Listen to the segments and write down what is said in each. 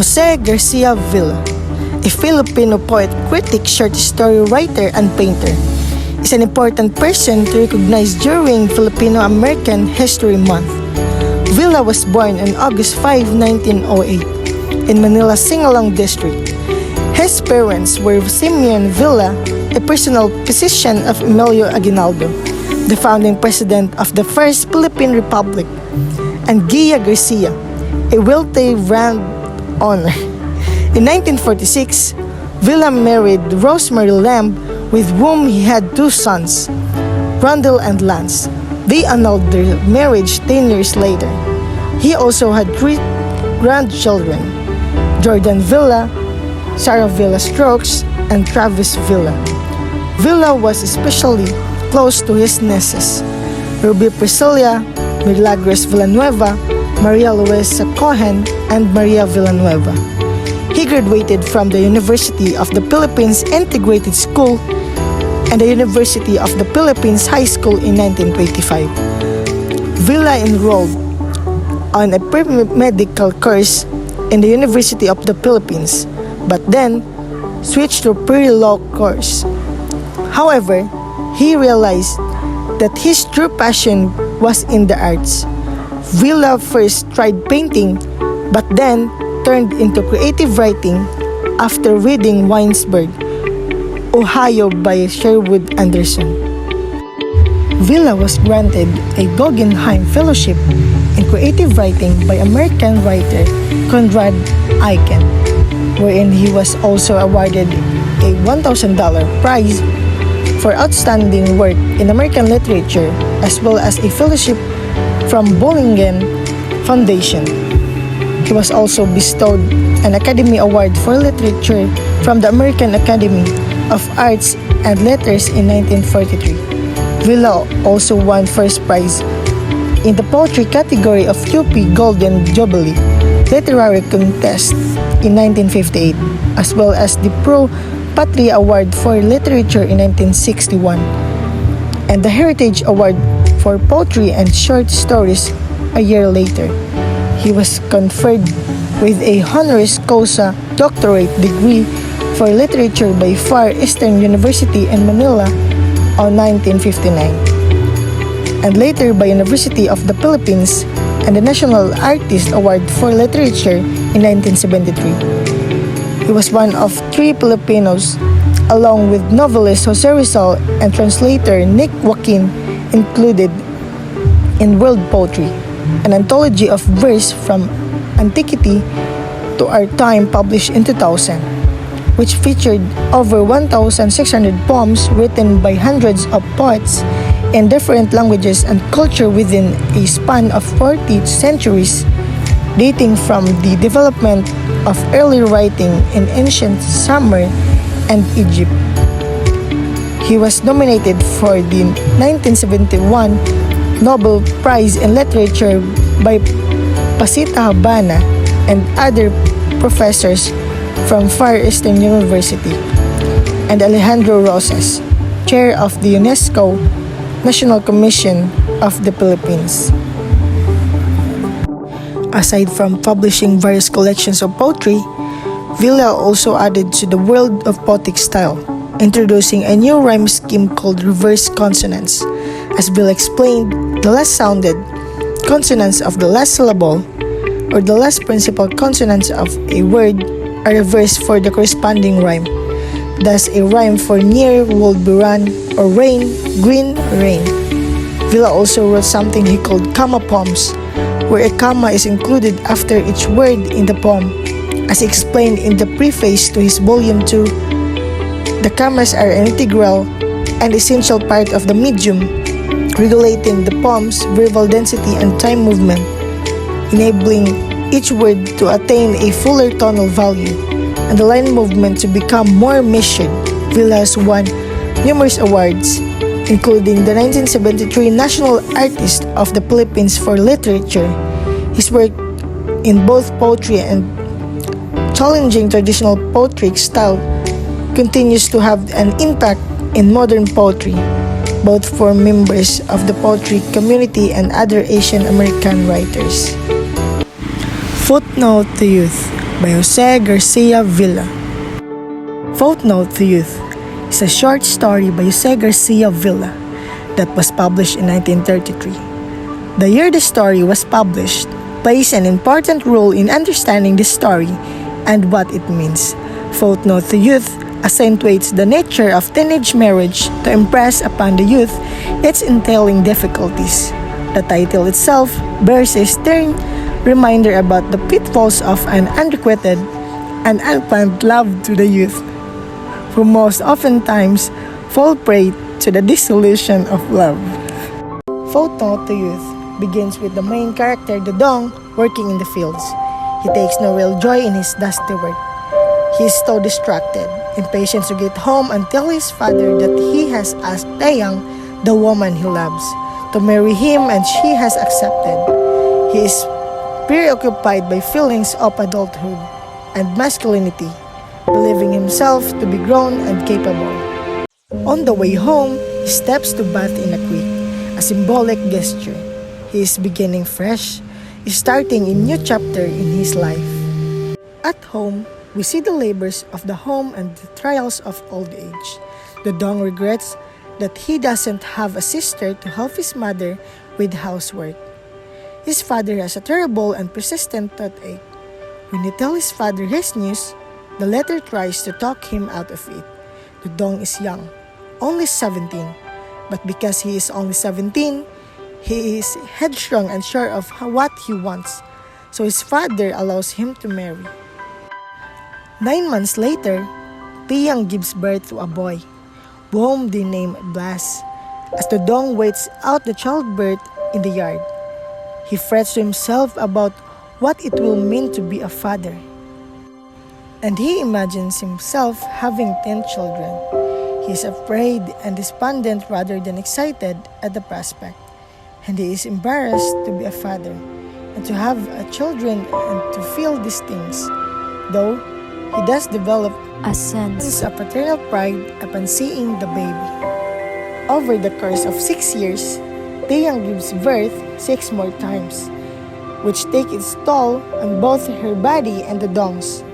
Jose Garcia Villa, a Filipino poet, critic, short story writer, and painter, is an important person to recognize during Filipino-American History Month. Villa was born on August 5, 1908, in Manila's Singalong district. His parents were Simeon Villa, a personal physician of Emilio Aguinaldo, the founding president of the First Philippine Republic, and Gia Garcia, a wealthy landowner. In 1946, Villa married Rosemary Lamb, with whom he had two sons, Rondel and Lance. They annulled their marriage 10 years later. He also had three grandchildren, Jordan Villa, Sarah Villa Strokes, and Travis Villa. Villa was especially close to his nieces, Ruby Priscilla, Milagros Villanueva, Maria Luisa Cohen, and Maria Villanueva. He graduated from the University of the Philippines Integrated School and the University of the Philippines High School in 1925. Villa enrolled on a pre-medical course in the University of the Philippines, but then switched to pre-law course. However, he realized that his true passion was in the arts. Villa first tried painting, but then turned into creative writing after reading Winesburg, Ohio by Sherwood Anderson. Villa was granted a Guggenheim Fellowship in Creative Writing by American writer Conrad Aiken, wherein he was also awarded a $1,000 prize for outstanding work in American literature, as well as a fellowship from Bollingen Foundation. He was also bestowed an Academy Award for Literature from the American Academy of Arts and Letters in 1943. Villa also won first prize in the poetry category of UP Golden Jubilee Literary Contest in 1958, as well as the Pro Patria Award for Literature in 1961, and the Heritage Award for Poetry and Short Stories a year later. He was conferred with a honoris causa doctorate degree for literature by Far Eastern University in Manila on 1959, and later by University of the Philippines and the National Artist Award for Literature in 1973. He was one of three Filipinos, along with novelist Jose Rizal and translator Nick Joaquin, included in World Poetry, an anthology of verse from antiquity to our time published in 2000, which featured over 1,600 poems written by hundreds of poets in different languages and culture within a span of 40 centuries, dating from the development of early writing in ancient Sumer and Egypt. He was nominated for the 1971 Nobel Prize in Literature by Pasita Habana and other professors from Far Eastern University, and Alejandro Rosas, chair of the UNESCO National Commission of the Philippines. Aside from publishing various collections of poetry, Villa also added to the world of poetic style, introducing a new rhyme scheme called reverse consonants. As Villa explained, the last sounded consonants of the last syllable or the last principal consonants of a word are reversed for the corresponding rhyme. Thus, a rhyme for near would be run or rain, green, rain. Villa also wrote something he called comma poems, where a comma is included after each word in the poem. As explained in the preface to his Volume 2, the commas are an integral and essential part of the medium, regulating the poem's verbal density and time movement, enabling each word to attain a fuller tonal value and the line movement to become more measured. Villa has won numerous awards, including the 1973 National Artist of the Philippines for Literature. His work in both poetry and challenging traditional poetic style continues to have an impact in modern poetry, both for members of the poetry community and other Asian American writers. Footnote to youth. by Jose Garcia Villa. Footnote to Youth is a short story by Jose Garcia Villa that was published in 1933. The year the story was published plays an important role in understanding the story and what it means. Footnote to Youth accentuates the nature of teenage marriage to impress upon the youth its entailing difficulties. The title itself bears a stern reminder about the pitfalls of an unrequited and unplanned love to the youth, who most oftentimes fall prey to the disillusion of love. Footnote to Youth begins with the main character Dodong working in the fields. He takes no real joy in his dusty work. He is so distracted, impatient to get home and tell his father that he has asked Taeyang, the woman he loves, to marry him and she has accepted. He is preoccupied by feelings of adulthood and masculinity, believing himself to be grown and capable. On the way home, he steps to bath in a creek, a symbolic gesture. He is beginning fresh, starting a new chapter in his life. At home, we see the labors of the home and the trials of old age. Dodong regrets that he doesn't have a sister to help his mother with housework. His father has a terrible and persistent toothache. When he tells his father his news, the latter tries to talk him out of it. Dodong is young, only 17, but because he is only 17, he is headstrong and sure of what he wants, so his father allows him to marry. 9 months later, Taeyang gives birth to a boy, whom they name Blas, as Dodong waits out the childbirth in the yard. He frets to himself about what it will mean to be a father, and he imagines himself having 10 children. He is afraid and despondent rather than excited at the prospect, and he is embarrassed to be a father and to have children and to feel these things, though he does develop a sense of paternal pride upon seeing the baby. Over the course of 6 years, Taeyang gives birth 6 more times, which take its toll on both her body and Dodong's.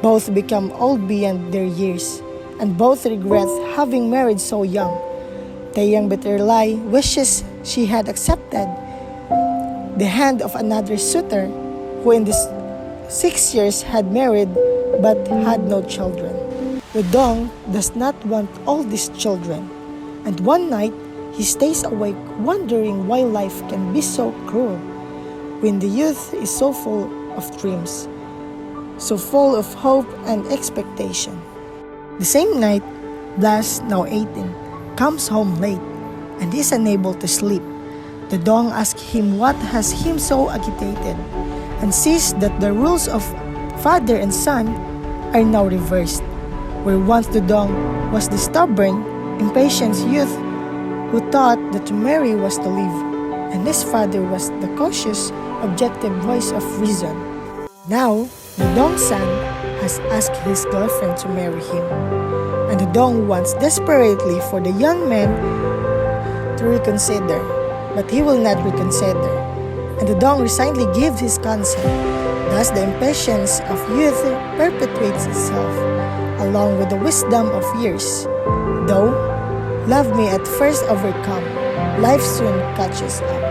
Both become old beyond their years, and both regret having married so young. Taeyang bitterly wishes she had accepted the hand of another suitor who in these 6 years had married but had no children. Dodong does not want all these children, and one night he stays awake wondering why life can be so cruel when the youth is so full of dreams, so full of hope and expectation. The same night, Blas, now 18, comes home late and is unable to sleep. Dodong asks him what has him so agitated and sees that the rules of father and son are now reversed, where once Dodong was the stubborn, impatient youth who thought that to marry was to live, and his father was the cautious, objective voice of reason. Now, Dodong's son has asked his girlfriend to marry him, and Dodong wants desperately for the young man to reconsider, but he will not reconsider, and Dodong resignedly gives his consent. Thus, the impatience of youth perpetuates itself, along with the wisdom of years. Though love may at first overcome, life soon catches up.